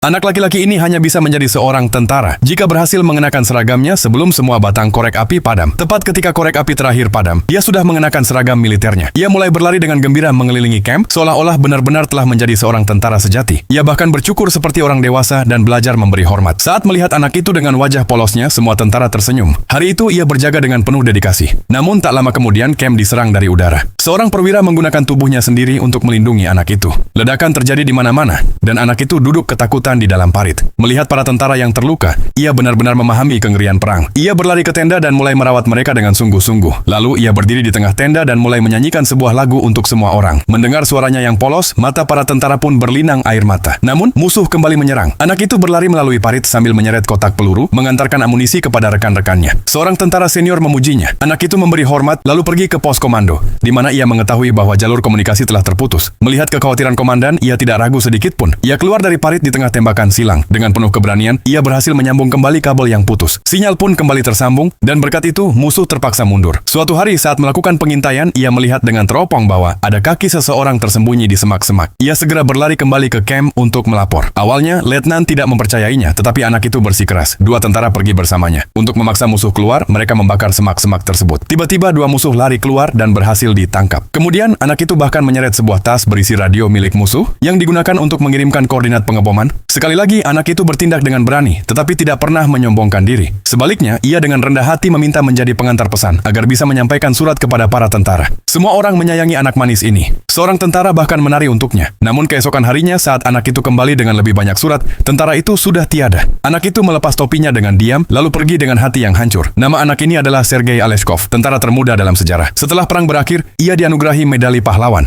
Anak laki-laki ini hanya bisa menjadi seorang tentara jika berhasil mengenakan seragamnya sebelum semua batang korek api padam. Tepat ketika korek api terakhir padam, ia sudah mengenakan seragam militernya. Ia mulai berlari dengan gembira mengelilingi camp, seolah-olah benar-benar telah menjadi seorang tentara sejati. Ia bahkan bercukur seperti orang dewasa dan belajar memberi hormat. Saat melihat anak itu dengan wajah polosnya, semua tentara tersenyum. Hari itu ia berjaga dengan penuh dedikasi. Namun tak lama kemudian camp diserang dari udara. Seorang perwira menggunakan tubuhnya sendiri untuk melindungi anak itu. Ledakan terjadi di mana-mana, dan anak itu duduk ketakutan di dalam parit. Melihat para tentara yang terluka, ia benar-benar memahami kengerian perang. Ia berlari ke tenda dan mulai merawat mereka dengan sungguh-sungguh. Lalu ia berdiri di tengah tenda dan mulai menyanyikan sebuah lagu untuk semua orang. Mendengar suaranya yang polos, mata para tentara pun berlinang air mata. Namun, musuh kembali menyerang. Anak itu berlari melalui parit sambil menyeret kotak peluru, mengantarkan amunisi kepada rekan-rekannya. Seorang tentara senior memujinya. Anak itu memberi hormat, lalu pergi ke pos komando, di mana ia mengetahui bahwa jalur komunikasi telah terputus. Melihat kekhawatiran komandan, ia tidak ragu sedikit pun. Ia keluar dari parit di tengah tembakan silang. Dengan penuh keberanian, ia berhasil menyambung kembali kabel yang putus. Sinyal pun kembali tersambung, dan berkat itu, musuh terpaksa mundur. Suatu hari saat melakukan pengintaian, ia melihat dengan teropong bahwa ada kaki seseorang tersembunyi di semak-semak. Ia segera berlari kembali ke camp untuk melapor. Awalnya, letnan tidak mempercayainya, tetapi anak itu bersikeras. Dua tentara pergi bersamanya. Untuk memaksa musuh keluar, mereka membakar semak-semak tersebut. Tiba-tiba dua musuh lari keluar dan berhasil ditangkap. Kemudian, anak itu bahkan menyeret sebuah tas berisi radio milik musuh yang digunakan untuk mengirimkan koordinat pengeboman. Sekali lagi, anak itu bertindak dengan berani, tetapi tidak pernah menyombongkan diri. Sebaliknya, ia dengan rendah hati meminta menjadi pengantar pesan agar bisa menyampaikan surat kepada para tentara. Semua orang menyayangi anak manis ini. Seorang tentara bahkan menari untuknya. Namun keesokan harinya saat anak itu kembali dengan lebih banyak surat, tentara itu sudah tiada. Anak itu melepas topinya dengan diam, lalu pergi dengan hati yang hancur. Nama anak ini adalah Sergei Aleshkov, tentara termuda dalam sejarah. Setelah perang berakhir, ia dianugerahi medali pahlawan.